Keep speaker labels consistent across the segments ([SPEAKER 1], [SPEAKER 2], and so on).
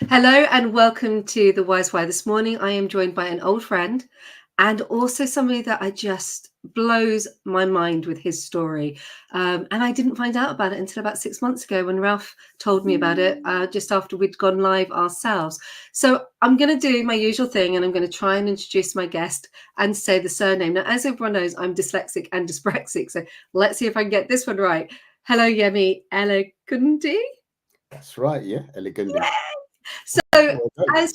[SPEAKER 1] Hello and welcome to the Wise Why. This morning I am joined by an old friend and also somebody that I just blows my mind with his story. And I didn't find out about it until about 6 months ago when Ralph told me about it just after we'd gone live ourselves. So I'm going to do my usual thing and I'm going to try and introduce my guest and say the surname. Now, as everyone knows, I'm dyslexic and dyspraxic. So let's see if I can get this one right. Hello, Yemi Elegunde.
[SPEAKER 2] That's right, yeah, Elegunde.
[SPEAKER 1] So,
[SPEAKER 2] Well done.
[SPEAKER 1] as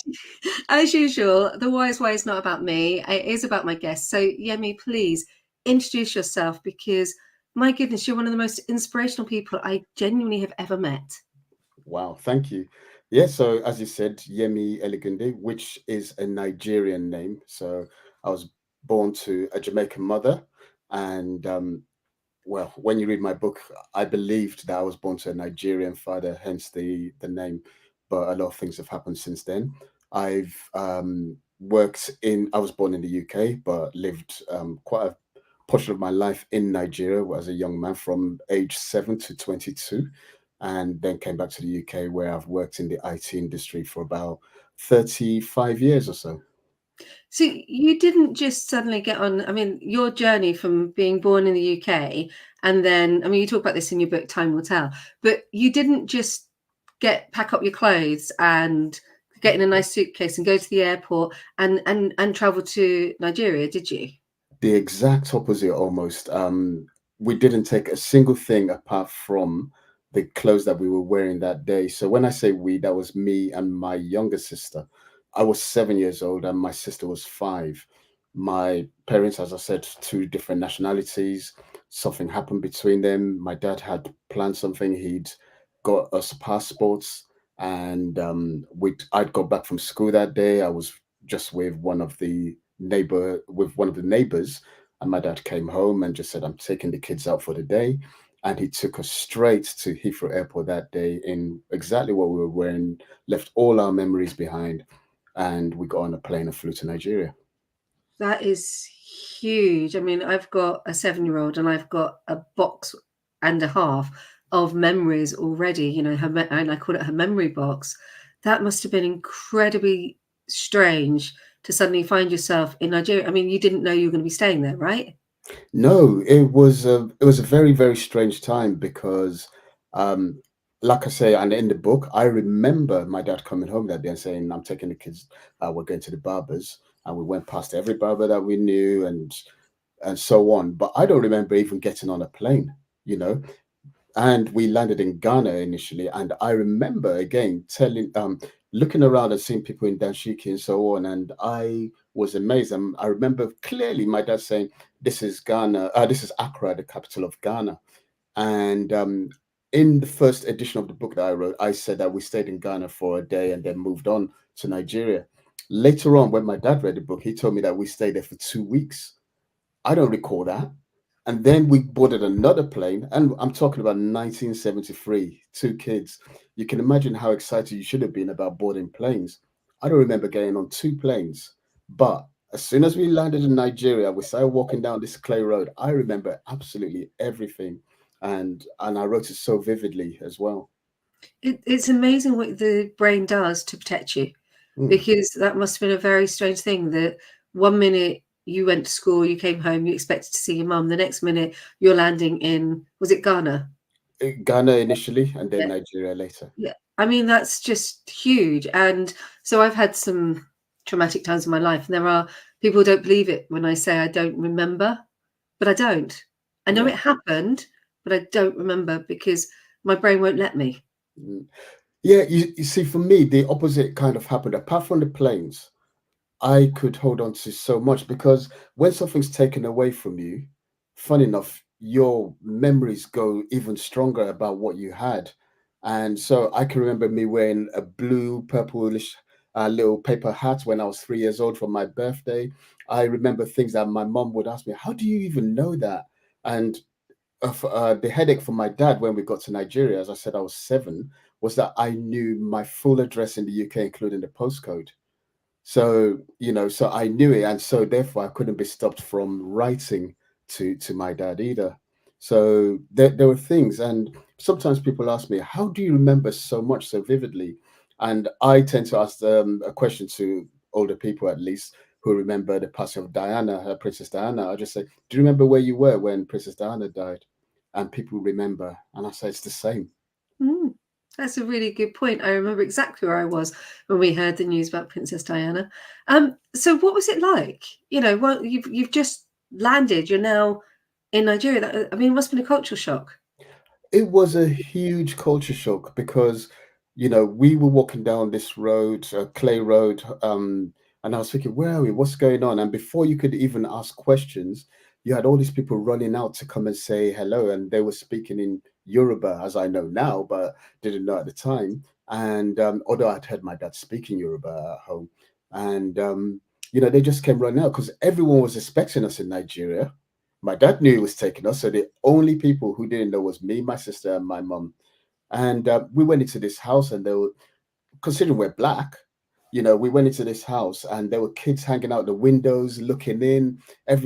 [SPEAKER 1] as usual, the wise way is not about me. It is about my guests. So, Yemi, please introduce yourself because my goodness, you're one of the most inspirational people I genuinely have ever met.
[SPEAKER 2] Wow, thank you. Yeah, so as you said, Yemi Elegunde, which is a Nigerian name. So I was born to a Jamaican mother, and well, when you read my book, I believed that I was born to a Nigerian father, hence the name. But a lot of things have happened since then. I've worked in. I was born in the UK, but lived quite a portion of my life in Nigeria as a young man from age 7 to 22, and then came back to the UK where I've worked in the IT industry for about 35 years or so.
[SPEAKER 1] So, you didn't just suddenly get on, I mean, your journey from being born in the UK and then, I mean, you talk about this in your book, Time Will Tell, but you didn't just pack up your clothes and get in a nice suitcase and go to the airport and travel to Nigeria, did you?
[SPEAKER 2] The exact opposite almost. We didn't take a single thing apart from the clothes that we were wearing that day. So when I say we, that was me and my younger sister. I was 7 years old and my sister was five. My parents, as I said, two different nationalities. Something happened between them. My dad had planned something. He'd got us passports, and I'd got back from school that day. I was just with one of the neighbors, and my dad came home and just said, I'm taking the kids out for the day. And he took us straight to Heathrow Airport that day in exactly what we were wearing, left all our memories behind, and we got on a plane and flew to Nigeria.
[SPEAKER 1] That is huge. I mean, I've got a 7-year-old and I've got a box and a half of memories already, and I call it her memory box. That must have been incredibly strange to suddenly find yourself in Nigeria. I mean, you didn't know you were going to be staying there, right?
[SPEAKER 2] No, it was a very, very strange time because, um, like I say, and in the book, I remember my dad coming home that day and saying, "I'm taking the kids. We're going to the barbers," and we went past every barber that we knew and so on. But I don't remember even getting on a plane. You know, and we landed in Ghana initially. And I remember again looking around and seeing people in Danshiki and so on, and I was amazed. And I remember clearly my dad saying, "This is Ghana. This is Accra, the capital of Ghana." And in the first edition of the book that I wrote, I said that we stayed in Ghana for a day and then moved on to Nigeria. Later on, when my dad read the book, he told me that we stayed there for 2 weeks. I don't recall that. And then we boarded another plane, and I'm talking about 1973, two kids. You can imagine how excited you should have been about boarding planes. I don't remember getting on two planes, but as soon as we landed in Nigeria, we started walking down this clay road. I remember absolutely everything, and I wrote it so vividly as well.
[SPEAKER 1] It's amazing what the brain does to protect you,
[SPEAKER 2] Mm,
[SPEAKER 1] because that must have been a very strange thing that one minute you went to school, you came home, you expected to see your mum. The next minute you're landing in, was it Ghana?
[SPEAKER 2] Ghana initially, and then
[SPEAKER 1] Yeah.
[SPEAKER 2] Nigeria later.
[SPEAKER 1] Yeah. I mean, that's just huge. And so I've had some traumatic times in my life, and there are people who don't believe it when I say I don't remember, but I don't. I know
[SPEAKER 2] Yeah.
[SPEAKER 1] it happened, but I don't remember because my brain won't let me.
[SPEAKER 2] Mm. Yeah, you see, for me, the opposite kind of happened. Apart from the planes, I could hold on to so much because when something's taken away from you, fun enough, your memories go even stronger about what you had. And so I can remember me wearing a blue, purplish little paper hat when I was 3 years old for my birthday. I remember things that my mom would ask me, "How do you even know that?" And the headache for my dad when we got to Nigeria, as I said, I was seven, was that I knew my full address in the UK, including the postcode. So, so I knew it, and so therefore I couldn't be stopped from writing to my dad either. So there were things, and sometimes people ask me, "How do you remember so much so vividly?" And I tend to ask a question to older people, at least, who remember the passing of Diana, her Princess Diana. I just say, "Do you remember where you were when Princess Diana died?" And people remember, and I say it's the same.
[SPEAKER 1] Mm, that's a really good point. I remember exactly where I was when we heard the news about Princess Diana. So what was it like? Well, you've just landed. You're now in Nigeria. I mean, it must have been a cultural shock.
[SPEAKER 2] It was a huge culture shock because, we were walking down this road, Clay Road, and I was thinking, where are we? What's going on? And before you could even ask questions, you had all these people running out to come and say hello, and they were speaking in Yoruba, as I know now, but didn't know at the time. And although I'd heard my dad speaking Yoruba at home, and they just came running out because everyone was expecting us in Nigeria. My dad knew he was taking us, so the only people who didn't know was me, my sister, and my mum. And we went into this house, and they were, considering we're black, we went into this house, and there were kids hanging out the windows, looking in. It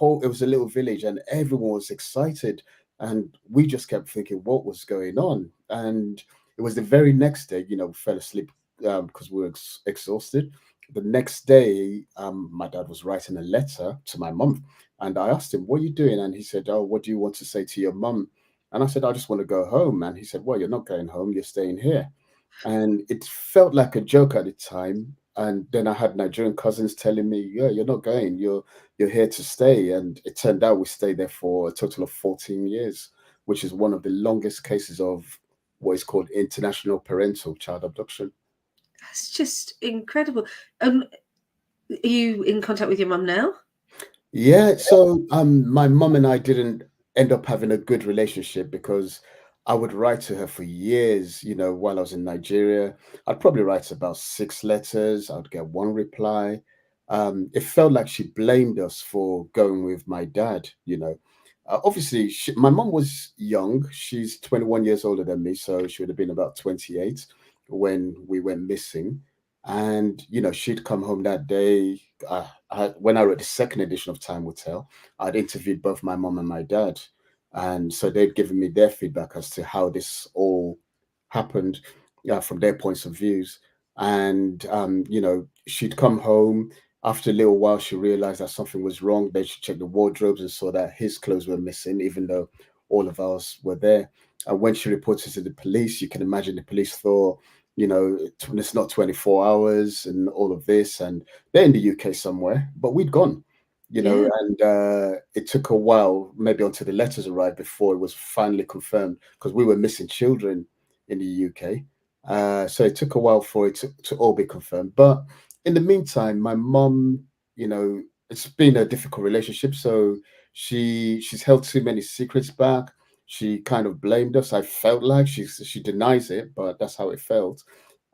[SPEAKER 2] was a little village, and everyone was excited, and we just kept thinking, what was going on? And it was the very next day, we fell asleep because we were exhausted. The next day, my dad was writing a letter to my mum, and I asked him, "What are you doing?" And he said, "Oh, what do you want to say to your mum?" And I said, "I just want to go home." And he said, "Well, you're not going home. You're staying here." And it felt like a joke at the time. And then I had Nigerian cousins telling me, "Yeah, you're not going. You're here to stay." And it turned out we stayed there for a total of 14 years, which is one of the longest cases of what is called international parental child abduction.
[SPEAKER 1] That's just incredible. Are you in contact with your mum now?
[SPEAKER 2] Yeah, so my mum and I didn't end up having a good relationship because I would write to her for years, while I was in Nigeria. I'd probably write about 6 letters, I'd get one reply. It felt like she blamed us for going with my dad. Obviously, my mum was young. She's 21 years older than me, so she would have been about 28 when we went missing. And she'd come home that day. When I wrote the second edition of Time Will Tell, I'd interviewed both my mom and my dad, and so they'd given me their feedback as to how this all happened, from their points of views. And she'd come home. After a little while, she realized that something was wrong. Then she checked the wardrobes and saw that his clothes were missing, even though all of ours were there. And when she reported to the police, you can imagine the police thought, it's not 24 hours and all of this. And they're in the UK somewhere, but we'd gone,
[SPEAKER 1] Yeah.
[SPEAKER 2] and it took a while, maybe until the letters arrived before it was finally confirmed because we were missing children in the UK. So it took a while for it to all be confirmed. But in the meantime, my mom, it's been a difficult relationship. So she's held too many secrets back. She kind of blamed us. I felt like she denies it, but that's how it felt.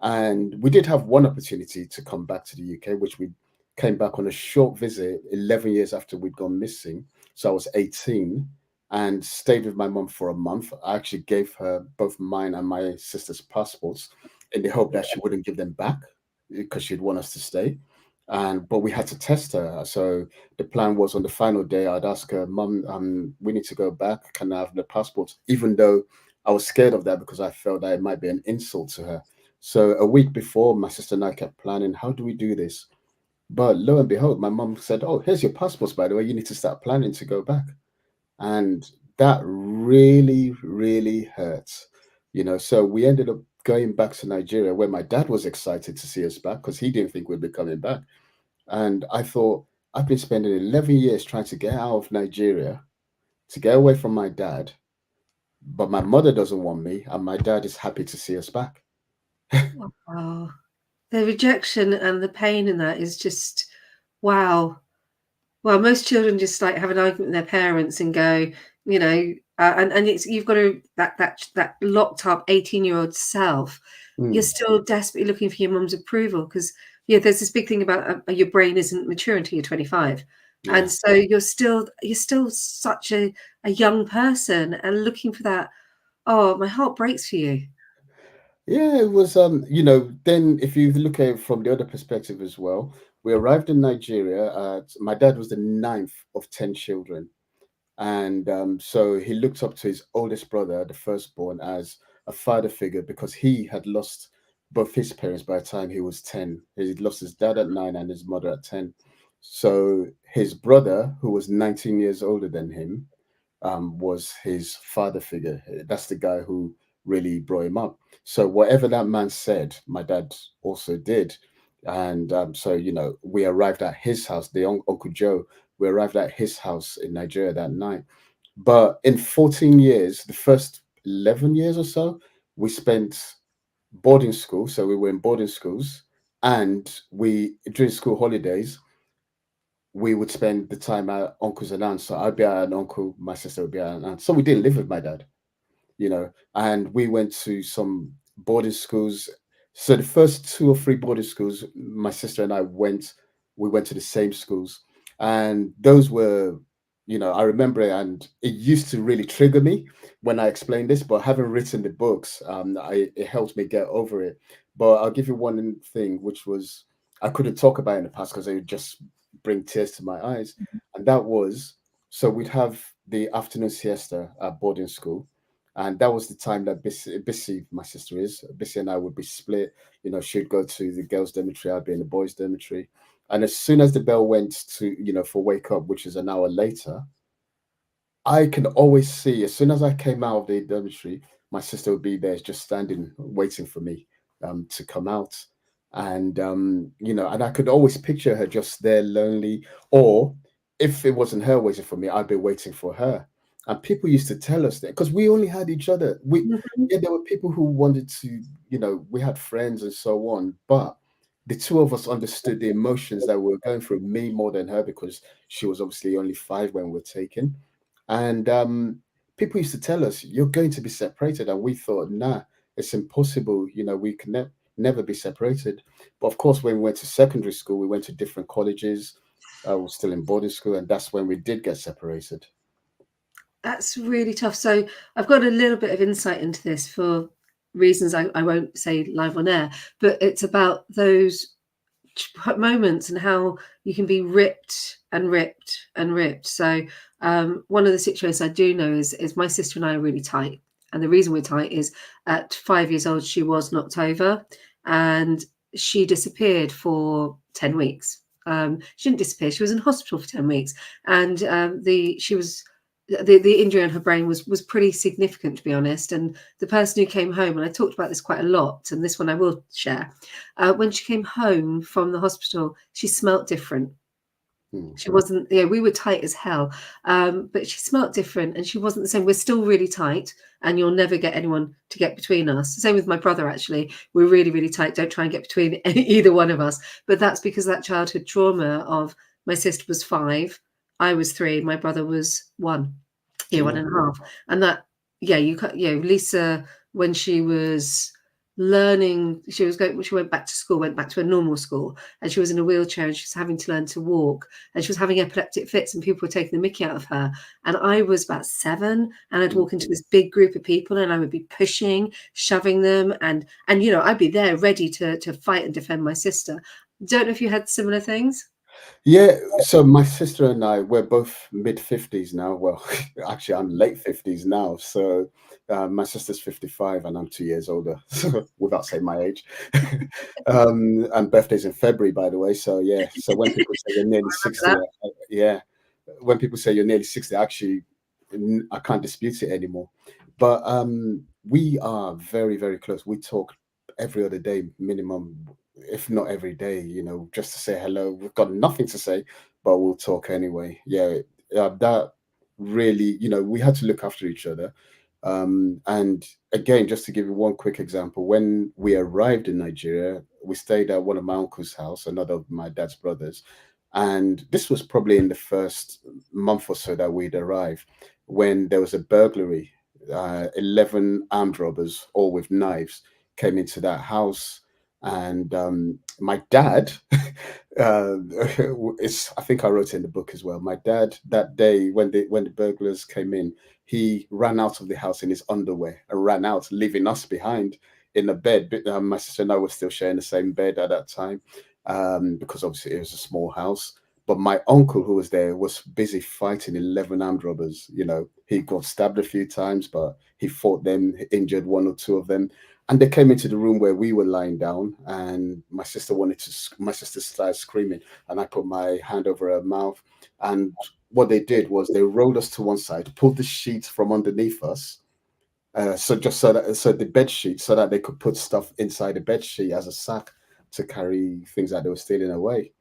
[SPEAKER 2] And we did have one opportunity to come back to the UK, which we came back on a short visit 11 years after we'd gone missing. So I was 18 and stayed with my mum for a month. I actually gave her both mine and my sister's passports in the hope that she wouldn't give them back because she'd want us to stay. And but we had to test her. So the plan was on the final day, I'd ask her, "Mum, we need to go back. Can I have the passports?" Even though I was scared of that because I felt that it might be an insult to her. So a week before, my sister and I kept planning, how do we do this? But lo and behold, my mum said, "Oh, here's your passports, by the way. You need to start planning to go back." And that really, really hurts. So we ended up going back to Nigeria where my dad was excited to see us back because he didn't think we'd be coming back. And I thought, I've been spending 11 years trying to get out of Nigeria, to get away from my dad, but my mother doesn't want me, and my dad is happy to see us back.
[SPEAKER 1] Wow. The rejection and the pain in that is just wow. Well, most children just like have an argument with their parents and go, and it's you've got to that locked up 18-year-old self. You're
[SPEAKER 2] Mm,
[SPEAKER 1] still desperately looking for your mum's approval because there's this big thing about your brain isn't mature until you're 25, and
[SPEAKER 2] yeah.
[SPEAKER 1] so you're still such a young person and looking for that. Oh, my heart breaks for you.
[SPEAKER 2] Yeah, it was then if you look at it from the other perspective as well, we arrived in Nigeria. My dad was the ninth of 10 children. And so he looked up to his oldest brother, the firstborn, as a father figure because he had lost both his parents by the time he was 10. He lost his dad at 9 and his mother at 10. So his brother, who was 19 years older than him, was his father figure. That's the guy who really brought him up. So whatever that man said, my dad also did. And so, we arrived at his house, Uncle Joe, we arrived at his house in Nigeria that night. But in 14 years, the first 11 years or so, we spent boarding school. So we were in boarding schools. And during school holidays, we would spend the time at uncles and aunts. So I'd be at an uncle, my sister would be at an aunt. So we didn't live with my dad, and we went to some boarding schools. So the first 2 or 3 boarding schools, my sister and we went to the same schools. And those were, I remember it, and it used to really trigger me when I explained this, but having written the books, it helped me get over it. But I'll give you one thing, which was I couldn't talk about in the past because it would just bring tears to my eyes. And that was, so we'd have the afternoon siesta at boarding school, and that was the time that Bessie, my sister is, Bessie and I would be split. She'd go to the girls' dormitory, I'd be in the boys' dormitory. And as soon as the bell went to, for wake up, which is an hour later, I can always see, as soon as I came out of the dormitory, my sister would be there just standing, waiting for me to come out. And, and I could always picture her just there lonely. Or if it wasn't her waiting for me, I'd be waiting for her. And people used to tell us that because we only had each other.
[SPEAKER 1] Mhm.
[SPEAKER 2] Yeah, there were people who wanted to, we had friends and so on. But the two of us understood the emotions that we were going through, me more than her, because she was obviously only 5 when we were taken. And people used to tell us, you're going to be separated. And we thought, nah, it's impossible. We can never be separated. But of course, when we went to secondary school, we went to different colleges. I was still in boarding school. And that's when we did get separated.
[SPEAKER 1] That's really tough. So I've got a little bit of insight into this for reasons I won't say live on air, but it's about those moments and how you can be ripped and ripped and ripped. So one of the situations I do know is my sister and I are really tight. And the reason we're tight is at 5 years old, she was knocked over and she disappeared for 10 weeks. She didn't disappear. She was in hospital for 10 weeks. And the injury on her brain was pretty significant, to be honest. And the person who came home, and I talked about this quite a lot, and this one I will share, when she came home from the hospital, she smelt different.
[SPEAKER 2] Hmm.
[SPEAKER 1] She wasn't, we were tight as hell, but she smelt different and she wasn't the same. We're still really tight and you'll never get anyone to get between us. Same with my brother, actually. We're really, really tight. Don't try and get between either one of us. But that's because that childhood trauma of my sister was 5, I was 3, my brother was 1. Yeah, one
[SPEAKER 2] Yeah.
[SPEAKER 1] and a half. And that, Lisa, when she was learning, she went back to school, went back to a normal school, and she was in a wheelchair and she was having to learn to walk, and she was having epileptic fits, and people were taking the mickey out of her. And I was about 7, and I'd walk into this big group of people, and I would be pushing, shoving them, and I'd be there ready to fight and defend my sister. Don't know if you had similar things.
[SPEAKER 2] Yeah, so my sister and I, we're both mid 50s now. Well, actually, I'm late 50s now. So my sister's 55 and I'm 2 years older, so without saying my age. And birthday's in February, by the way. So yeah, so when people say you're nearly 60, yeah, when people say you're nearly 60, actually, I can't dispute it anymore. But we are very, very close. We talk every other day minimum, if not every day, just to say hello. We've got nothing to say, but we'll talk anyway. Yeah, that really, we had to look after each other. And again, just to give you one quick example, when we arrived in Nigeria, we stayed at one of my uncle's house, another of my dad's brothers. And this was probably in the first month or so that we'd arrived when there was a burglary. 11 armed robbers, all with knives, came into that house. And my dad, I think I wrote it in the book as well. My dad, that day when the burglars came in, he ran out of the house in his underwear and ran out, leaving us behind in the bed. But, my sister and I were still sharing the same bed at that time, because obviously it was a small house. But my uncle, who was there, was busy fighting 11 armed robbers. He got stabbed a few times, but he fought them, injured one or two of them. And they came into the room where we were lying down, and my sister started screaming, and I put my hand over her mouth. And what they did was they rolled us to one side, pulled the sheets from underneath us, so just so the bed sheet, so that they could put stuff inside the bed sheet as a sack to carry things that they were stealing away.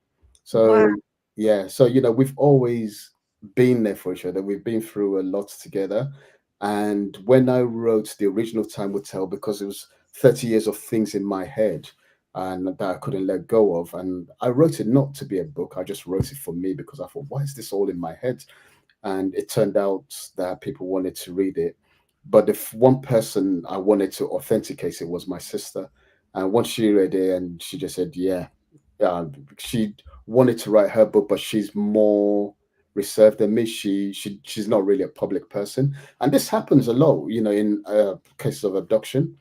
[SPEAKER 1] Wow.
[SPEAKER 2] So yeah, so we've always been there for each other. We've been through a lot together. And when I wrote the original Time Will Tell, because it was 30 years of things in my head and that I couldn't let go of, and I wrote it not to be a book. I just wrote it for me because I thought, why is this all in my head? And it turned out that people wanted to read it. But the one person I wanted to authenticate it was my sister. And once she read it, and she just said, "Yeah, she wanted to write her book, but she's more reserved than me. She's not really a public person, and this happens a lot. In cases of abduction,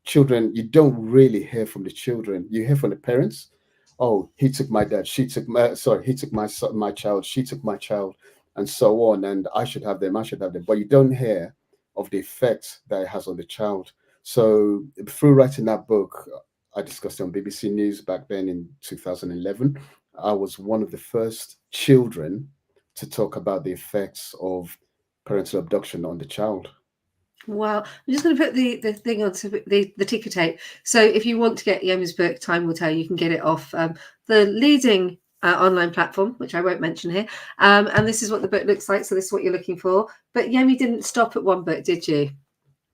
[SPEAKER 2] children, you don't really hear from the children. You hear from the parents. Oh, he took my dad. She took my sorry. He took my son, my child. She took my child, and so on. And I should have them. I should have them. But you don't hear of the effect that it has on the child. So through writing that book, I discussed it on BBC News back then in 2011. I was one of the first children to talk about the effects of parental abduction on the child.
[SPEAKER 1] Wow. I'm just going to put the thing on the ticker tape. So if you want to get Yemi's book, Time Will Tell, you can get it off the leading online platform, which I won't mention here. And this is what the book looks like. So this is what you're looking for. But Yemi didn't stop at one book, did you?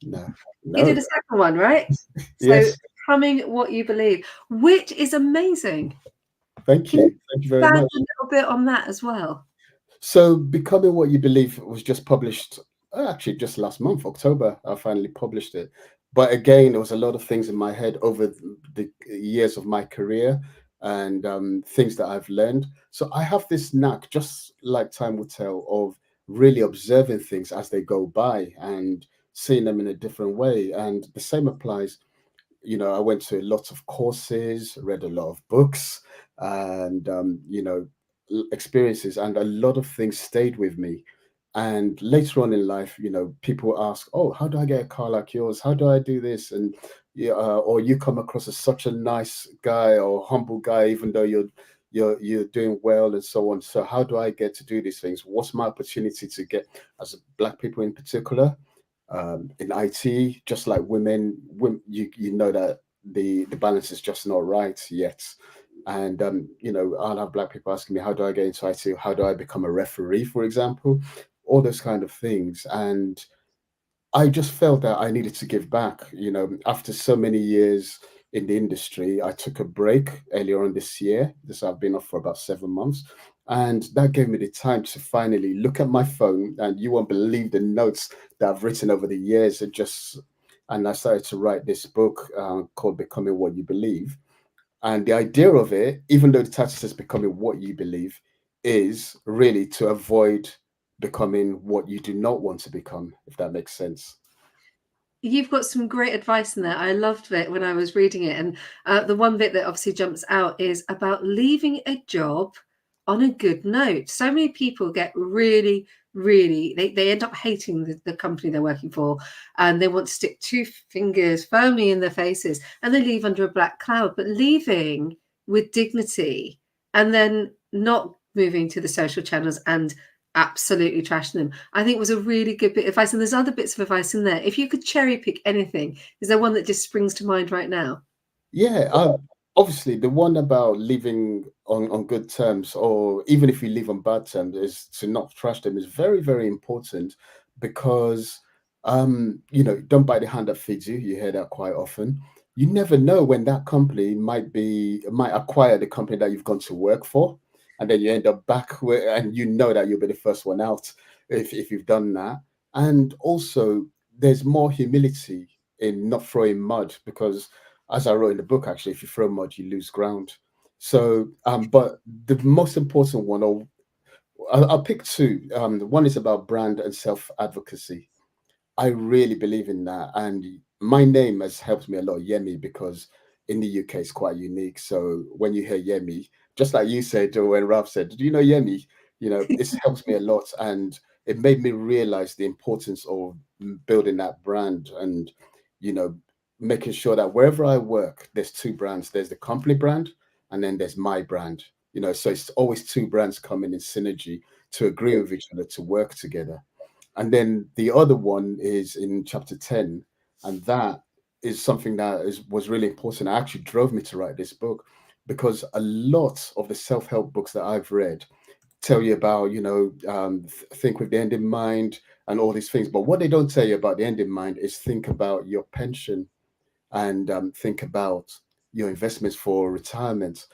[SPEAKER 2] No,
[SPEAKER 1] You did
[SPEAKER 2] no,
[SPEAKER 1] a second one, right? So
[SPEAKER 2] yes,
[SPEAKER 1] Becoming What You Believe, which is amazing.
[SPEAKER 2] thank
[SPEAKER 1] Can you
[SPEAKER 2] you, thank you very
[SPEAKER 1] expand
[SPEAKER 2] much.
[SPEAKER 1] a little bit on that as well?
[SPEAKER 2] So, Becoming What You Believe was just published, actually just last month, October. I finally published it. But again, there was a lot of things in my head over the years of my career, and things that I've learned. So I have this knack, just like Time Will Tell, of really observing things as they go by and seeing them in a different way. And the same applies. I went to lots of courses, read a lot of books, and experiences, and a lot of things stayed with me. And later on in life, people ask, "Oh, how do I get a car like yours? How do I do this?" And yeah, or you come across as such a nice guy or humble guy, even though you're doing well and so on. So how do I get to do these things? What's my opportunity to get, as Black people in particular, in IT, just like women, you know that the balance is just not right yet. And I'll have Black people asking me, how do I get into IT? How do I become a referee, for example? All those kind of things. And I just felt that I needed to give back. After so many years in the industry, I took a break earlier on this year. I've been off for about 7 months. And that gave me the time to finally look at my phone. And you won't believe the notes that I've written over the years. And I started to write this book called Becoming What You Believe. And the idea of it, even though the title says Becoming What You Believe, is really to avoid becoming what you do not want to become, if that makes sense.
[SPEAKER 1] You've got some great advice in there. I loved it when I was reading it. And the one bit that obviously jumps out is about leaving a job on a good note. So many people get really, really, they end up hating the company they're working for, and they want to stick two fingers firmly in their faces, and they leave under a black cloud. But leaving with dignity and then not moving to the social channels and absolutely trashing them, I think was a really good bit of advice. And there's other bits of advice in there. If you could cherry pick anything, is there one that just springs to mind right now?
[SPEAKER 2] Yeah, obviously the one about living on good terms, or even if you live on bad terms, is to not trash them is very, very important because don't bite the hand that feeds you. You hear that quite often. You never know when that company might acquire the company that you've gone to work for, and then you end up back where, and you know that you'll be the first one out if you've done that. And also, there's more humility in not throwing mud because, as I wrote in the book, actually, if you throw mud, you lose ground. So, but the most important one, or I'll pick two. One is about brand and self advocacy. I really believe in that. And my name has helped me a lot, Yemi, because in the UK it's quite unique. So when you hear Yemi, just like you said, or when Ralph said, do you know Yemi? This helps me a lot. And it made me realize the importance of building that brand and, you know, making sure that wherever I work, there's two brands. There's the company brand, and then there's my brand. So it's always two brands coming in synergy to agree with each other to work together. And then the other one is in chapter 10, and that is something that was really important. It actually drove me to write this book because a lot of the self-help books that I've read tell you about, think with the end in mind and all these things. But what they don't tell you about the end in mind is think about your pension and think about your investments for retirement.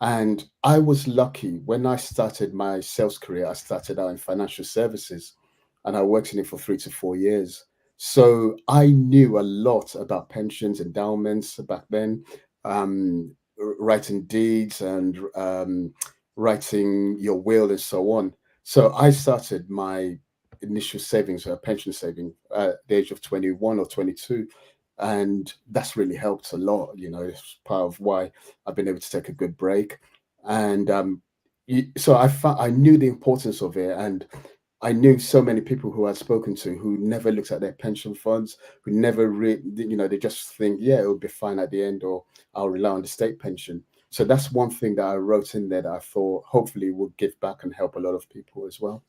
[SPEAKER 2] And I was lucky when I started my sales career. I started out in financial services and I worked in it for 3 to 4 years. So I knew a lot about pensions, endowments back then, writing deeds and writing your will and so on. So I started my initial savings, pension saving, at the age of 21 or 22. And that's really helped a lot. It's part of why I've been able to take a good break. And so I knew the importance of it. And I knew so many people who I'd spoken to who never looked at their pension funds, who never they just think, yeah, it'll be fine at the end, or I'll rely on the state pension. So that's one thing that I wrote in there that I thought hopefully will give back and help a lot of people as well.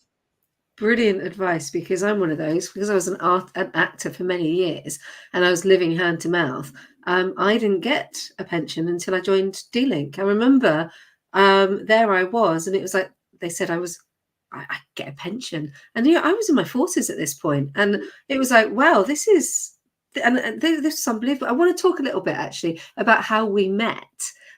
[SPEAKER 1] Brilliant advice, because I'm one of those, because I was an actor for many years and I was living hand to mouth. I didn't get a pension until I joined D-Link. I remember there I was, and it was like they said I get a pension, and I was in my 40s at this point, and it was like, wow, this is this is unbelievable. I want to talk a little bit actually about how we met,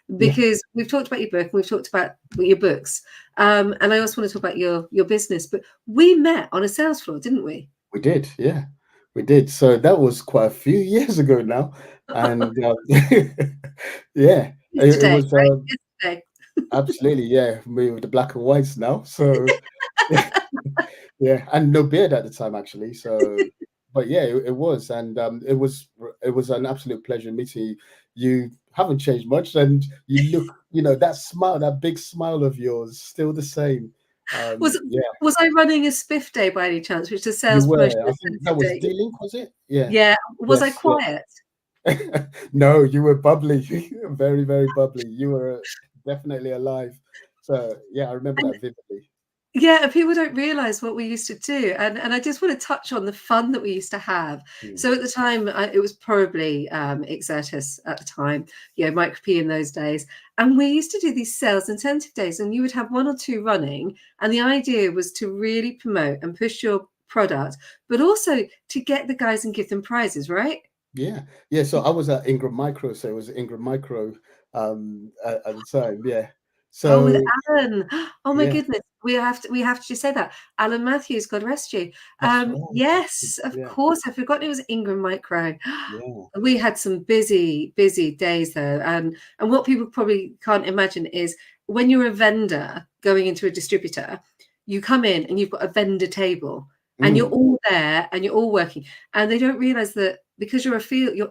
[SPEAKER 2] Yeah,
[SPEAKER 1] because we've talked about your book and we've talked about your books, and I also want to talk about your business. But we met on a sales floor, didn't we?
[SPEAKER 2] we did. Yeah, we did. So that was quite a few years ago now. And yeah, it
[SPEAKER 1] Yesterday,
[SPEAKER 2] was
[SPEAKER 1] right? Yesterday.
[SPEAKER 2] absolutely, yeah, me with the black and whites now. So yeah, and no beard at the time actually. So, but yeah, it was, and it was an absolute pleasure meeting you. You haven't changed much, and you look, that smile, that big smile of yours, still the same.
[SPEAKER 1] Was
[SPEAKER 2] Yeah,
[SPEAKER 1] was I running a spiff day by any chance, which is a
[SPEAKER 2] you
[SPEAKER 1] sales promotion
[SPEAKER 2] were. I think that
[SPEAKER 1] incentive
[SPEAKER 2] was
[SPEAKER 1] day?
[SPEAKER 2] D-Link, was it? Yeah.
[SPEAKER 1] Yeah. Was I
[SPEAKER 2] Yes. Yeah.
[SPEAKER 1] quiet?
[SPEAKER 2] No, you were bubbly, very, very bubbly. You were definitely alive. So yeah, I remember
[SPEAKER 1] And
[SPEAKER 2] that vividly.
[SPEAKER 1] yeah, and people don't realize what we used to do, and I just want to touch on the fun that we used to have.
[SPEAKER 2] Mm.
[SPEAKER 1] So at the time, it was probably Exertus at the time, Micro P in those days, and we used to do these sales incentive days, and you would have one or two running, and the idea was to really promote and push your product, but also to get the guys and give them prizes, right?
[SPEAKER 2] Yeah, yeah. So I was at Ingram Micro, so it was Ingram Micro at the time. Yeah.
[SPEAKER 1] Oh, with
[SPEAKER 2] So
[SPEAKER 1] Alan. Oh my
[SPEAKER 2] yeah,
[SPEAKER 1] goodness. We have to just say that. Alan Matthews, God rest you.
[SPEAKER 2] that's right.
[SPEAKER 1] Yes, of
[SPEAKER 2] Yeah,
[SPEAKER 1] course. I forgot it was Ingram Micro.
[SPEAKER 2] yeah.
[SPEAKER 1] We had some busy, busy days though. And what people probably can't imagine is when you're a vendor going into a distributor, you come in and you've got a vendor table and you're
[SPEAKER 2] Mm.
[SPEAKER 1] all there and you're all working. And they don't realize that because you're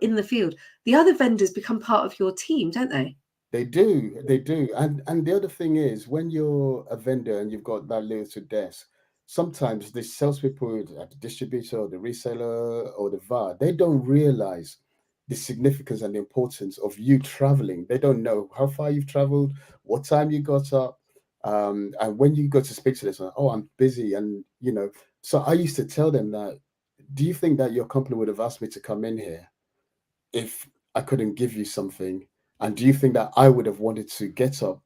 [SPEAKER 1] in the field, the other vendors become part of your team, don't they?
[SPEAKER 2] They do, they do. And the other thing is, when you're a vendor and you've got that little desk, sometimes the salespeople at the distributor or the reseller or the VAR, they don't realize the significance and the importance of you traveling. They don't know how far you've traveled, what time you got up. And when you go to speak to this, oh, I'm busy. And, so I used to tell them that, do you think that your company would have asked me to come in here if I couldn't give you something? And do you think that I would have wanted to get up,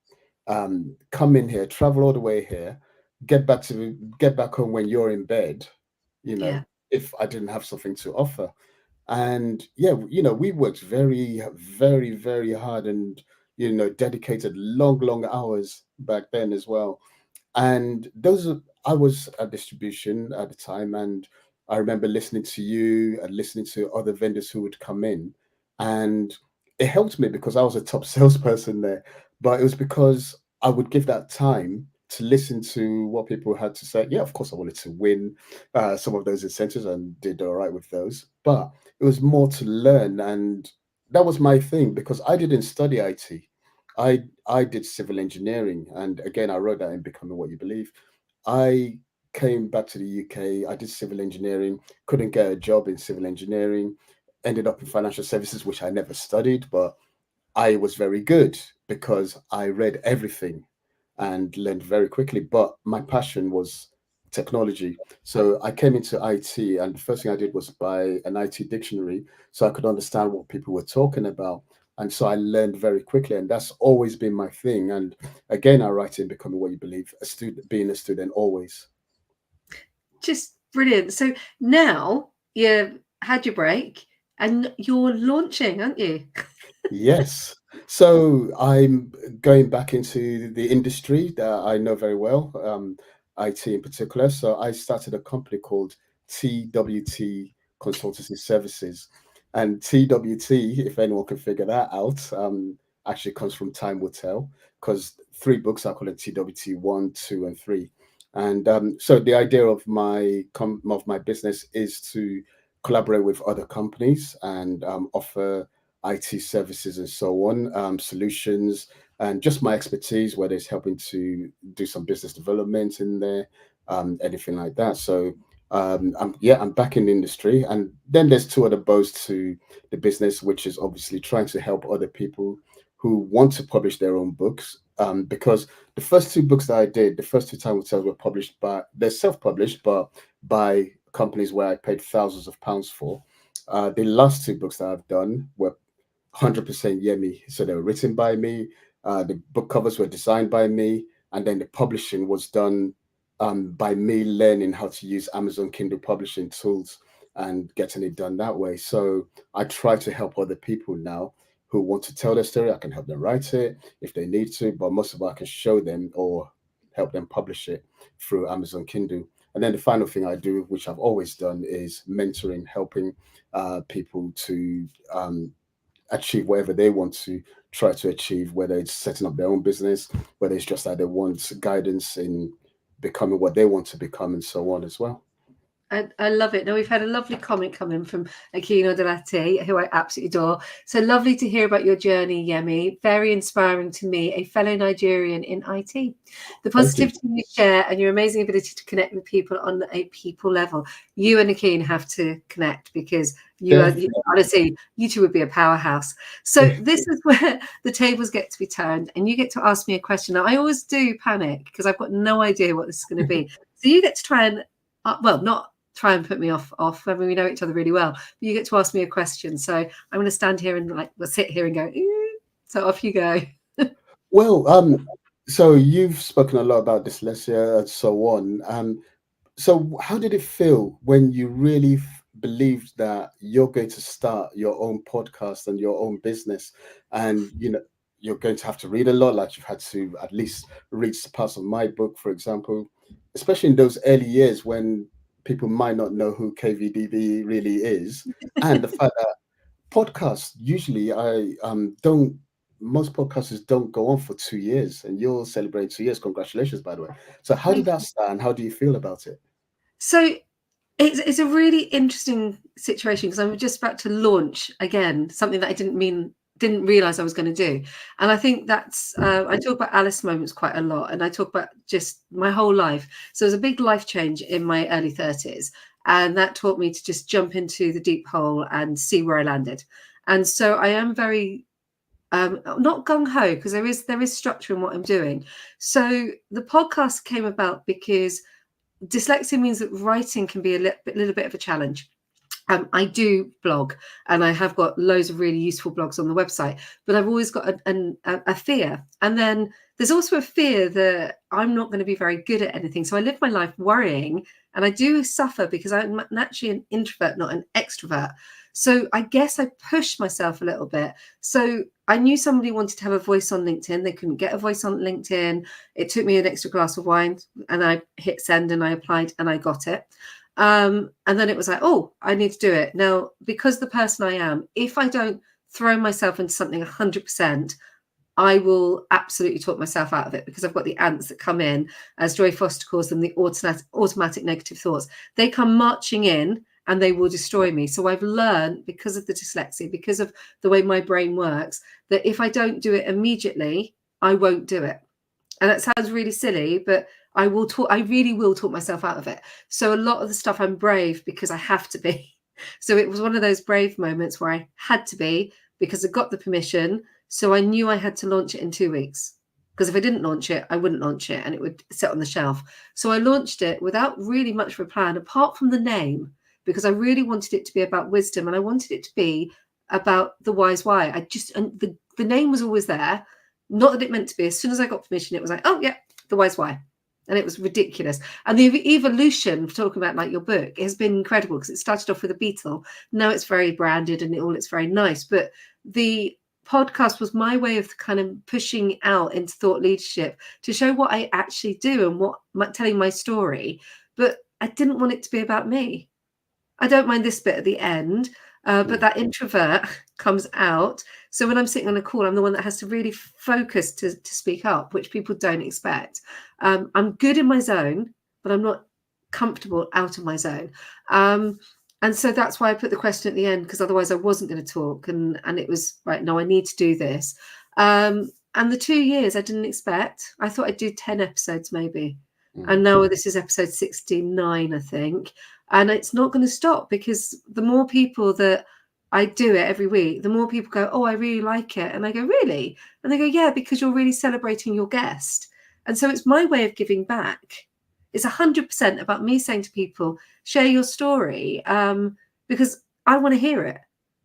[SPEAKER 2] come in here, travel all the way here, get back home when you're in bed,
[SPEAKER 1] Yeah.
[SPEAKER 2] if I didn't have something to offer? And yeah, we worked very, very, very hard and dedicated long, long hours back then as well. And I was at distribution at the time, and I remember listening to you and listening to other vendors who would come in, and it helped me because I was a top salesperson there. But it was because I would give that time to listen to what people had to say. Yeah, of course, I wanted to win some of those incentives and did all right with those, but it was more to learn, and that was my thing because I didn't study IT. I did civil engineering, and again, I wrote that in Becoming What You Believe. I came back to the UK. I did civil engineering. Couldn't get a job in civil engineering. ended up in financial services, which I never studied, but I was very good because I read everything and learned very quickly. But my passion was technology. So I came into IT, and the first thing I did was buy an IT dictionary so I could understand what people were talking about. And so I learned very quickly, and that's always been my thing. And again, I write in Becoming What You Believe, a student, being a student always.
[SPEAKER 1] Just brilliant. So now you've had your break and you're launching, aren't you?
[SPEAKER 2] Yes. So I'm going back into the industry that I know very well, IT in particular. So I started a company called TWT Consultancy Services. And TWT, if anyone can figure that out, actually comes from Time Will Tell, because three books I call it TWT 1, 2, and 3. And so the idea of of my business is to collaborate with other companies and offer IT services and so on, solutions, and just my expertise, whether it's helping to do some business development in there, anything like that. So, I'm back in the industry, and then there's two other bows to the business, which is obviously trying to help other people who want to publish their own books. Because the first two books that I did, the first two time tales were published they're self-published, but by companies where I paid thousands of pounds for. The last two books that I've done were 100% Yemi. So they were written by me. The book covers were designed by me, and then the publishing was done by me learning how to use Amazon Kindle publishing tools and getting it done that way. So I try to help other people now who want to tell their story. I can help them write it if they need to, but most of all, I can show them or help them publish it through Amazon Kindle. And then the final thing I do, which I've always done, is mentoring, helping people to achieve whatever they want to try to achieve, whether it's setting up their own business, whether it's just that they want guidance in becoming what they want to become, and so on as well.
[SPEAKER 1] I love it. Now, we've had a lovely comment come in from Aquino Delati, who I absolutely adore. So lovely to hear about your journey, Yemi. Very inspiring to me, a fellow Nigerian in IT. The
[SPEAKER 2] Thank you.
[SPEAKER 1] positivity you share and your amazing ability to connect with people on a people level. You and Akeen have to connect because honestly, you two would be a powerhouse. So this is where the tables get to be turned and you get to ask me a question. Now, I always do panic because I've got no idea what this is going to be. So you get to try and, not try and put me off. I mean, we know each other really well. But you get to ask me a question. So I'm going to stand here and we'll sit here and go, so off you go.
[SPEAKER 2] Well, so you've spoken a lot about dyslexia and so on. So how did it feel when you really believed that you're going to start your own podcast and your own business, and you're going to have to read a lot, like you've had to at least read parts of my book, for example, especially in those early years when people might not know who KVDB really is, and the fact that podcasts usually I don't most podcasters don't go on for 2 years, and you're celebrating 2 years. Congratulations, by the way. So how did
[SPEAKER 1] Thank
[SPEAKER 2] that
[SPEAKER 1] you.
[SPEAKER 2] start, and how do you feel about it?
[SPEAKER 1] So it's a really interesting situation because I'm just about to launch again something that I didn't realize I was going to do. And I think that's I talk about Alice moments quite a lot, and I talk about just my whole life. So it was a big life change in my early 30s, and that taught me to just jump into the deep hole and see where I landed. And so I am very not gung-ho because there is structure in what I'm doing. So the podcast came about because dyslexia means that writing can be a little bit of a challenge. I do blog and I have got loads of really useful blogs on the website, but I've always got a fear. And then there's also a fear that I'm not going to be very good at anything. So I live my life worrying, and I do suffer because I'm naturally an introvert, not an extrovert. So I guess I pushed myself a little bit. So I knew somebody wanted to have a voice on LinkedIn. They couldn't get a voice on LinkedIn. It took me an extra glass of wine and I hit send and I applied and I got it. And then it was like, oh, I need to do it. Now, because the person I am, if I don't throw myself into something 100%, I will absolutely talk myself out of it because I've got the ants that come in, as Joy Foster calls them, the automatic negative thoughts. They come marching in and they will destroy me. So I've learned, because of the dyslexia, because of the way my brain works, that if I don't do it immediately, I won't do it. And that sounds really silly, but I really will talk myself out of it. So a lot of the stuff I'm brave because I have to be. So it was one of those brave moments where I had to be, because I got the permission. So I knew I had to launch it in 2 weeks. Because if I didn't launch it, I wouldn't launch it and it would sit on the shelf. So I launched it without really much of a plan, apart from the name, because I really wanted it to be about wisdom and I wanted it to be about the wise why. And the name was always there. Not that it meant to be. As soon as I got permission, it was like, oh, yeah, the wise why. And it was ridiculous. And the evolution, talking about like your book, has been incredible, because it started off with a beetle. Now it's very branded and it's very nice. But the podcast was my way of kind of pushing out into thought leadership to show what I actually do and telling my story. But I didn't want it to be about me. I don't mind this bit at the end, but that introvert comes out. So when I'm sitting on a call, I'm the one that has to really focus to speak up, which people don't expect. I'm good in my zone, but I'm not comfortable out of my zone. And so that's why I put the question at the end, because otherwise I wasn't going to talk. And it was, right, no, I need to do this. And the 2 years I didn't expect. I thought I'd do 10 episodes maybe. And now this is episode 69, I think. And it's not going to stop, because the more people that I do it every week, the more people go, oh, I really like it. And I go, really? And they go, yeah, because you're really celebrating your guest. And so it's my way of giving back. It's 100% about me saying to people, share your story, because I want to hear it.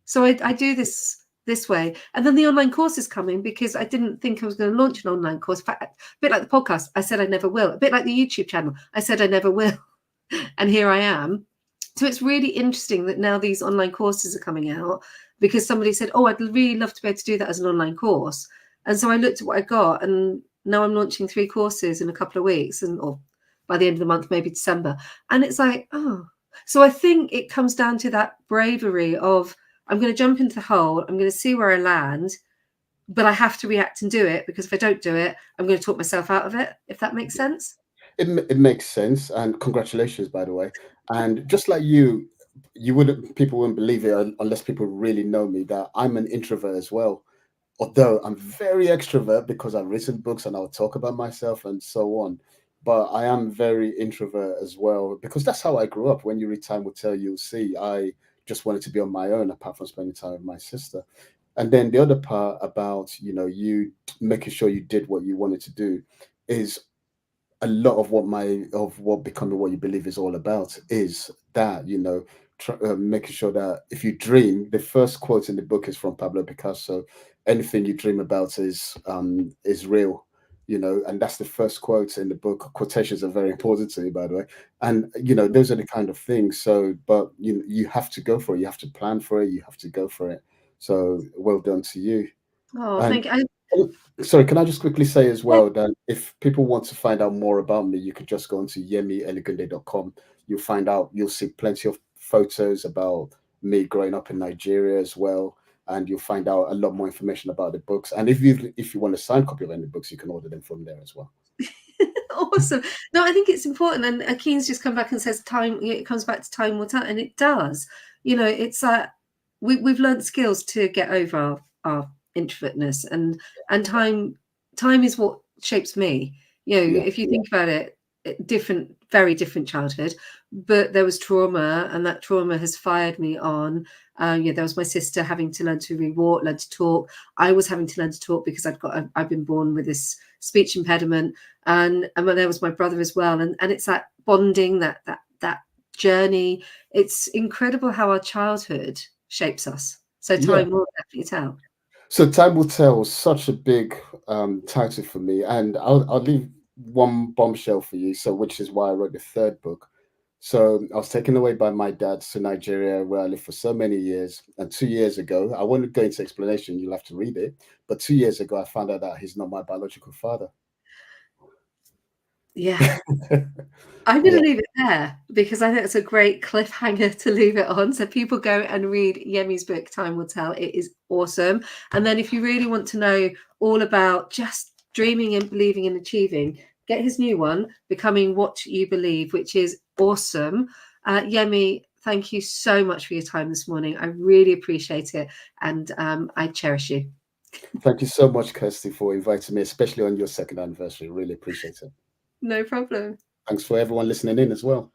[SPEAKER 1] So I do this way. And then the online course is coming, because I didn't think I was going to launch an online course. In fact, a bit like the podcast, I said I never will. A bit like the YouTube channel, I said I never will. And here I am. So it's really interesting that now these online courses are coming out, because somebody said, oh, I'd really love to be able to do that as an online course. And so I looked at what I got, and now I'm launching 3 courses in a couple of weeks, or by the end of the month, maybe December. And it's like, oh. So I think it comes down to that bravery of, I'm going to jump into the hole, I'm going to see where I land, but I have to react and do it, because if I don't do it, I'm going to talk myself out of it, if that makes sense.
[SPEAKER 2] It makes sense, and congratulations, by the way. And just like you wouldn't people wouldn't believe it unless people really know me, that I'm an introvert as well. Although I'm very extrovert because I've written books and I'll talk about myself and so on. But I am very introvert as well, because that's how I grew up. When you read Time Will Tell, you'll see I just wanted to be on my own, apart from spending time with my sister. And then the other part about, you making sure you did what you wanted to do, is a lot of what becoming what you believe is all about, is that, making sure that if you dream, the first quote in the book is from Pablo Picasso: anything you dream about is real, and that's the first quote in the book. Quotations are very important to me, by the way. And those are the kind of things. So, but you have to go for it, you have to plan for it, you have to go for it. So well done to you.
[SPEAKER 1] Oh,
[SPEAKER 2] And
[SPEAKER 1] thank you.
[SPEAKER 2] oh, sorry, can I just quickly say as well that if people want to find out more about me, you could just go onto yemielegunde.com. You'll see plenty of photos about me growing up in Nigeria as well. And you'll find out a lot more information about the books. And if you want a signed copy of any books, you can order them from there as well.
[SPEAKER 1] Awesome. No, I think it's important. And Akeen's just come back and says time, it comes back to time will tell. And it does. It's we've learned skills to get over our introvertness, and time is what shapes me.
[SPEAKER 2] Yeah.
[SPEAKER 1] If you think about it, very different childhood, but there was trauma, and that trauma has fired me on. There was my sister having to learn to rewalk, learn to talk. I was having to learn to talk because I've been born with this speech impediment, and there was my brother as well. And it's that bonding, that journey. It's incredible how our childhood shapes us. So
[SPEAKER 2] Yeah.
[SPEAKER 1] time will definitely tell.
[SPEAKER 2] So Time Will Tell was such a big title for me, and I'll leave one bombshell for you. So, which is why I wrote the third book. So I was taken away by my dad to Nigeria, where I lived for so many years. And 2 years ago, I won't go into explanation, you'll have to read it. But 2 years ago, I found out that he's not my biological father.
[SPEAKER 1] Yeah. I'm going
[SPEAKER 2] Yeah.
[SPEAKER 1] to leave it there, because I think it's a great cliffhanger to leave it on. So people go and read Yemi's book, Time Will Tell. It is awesome. And then if you really want to know all about just dreaming and believing and achieving, get his new one, Becoming What You Believe, which is awesome. Yemi, thank you so much for your time this morning. I really appreciate it. And I cherish you.
[SPEAKER 2] Thank you so much, Kirsty, for inviting me, especially on your second anniversary. Really appreciate it.
[SPEAKER 1] No problem.
[SPEAKER 2] Thanks for everyone listening in as well.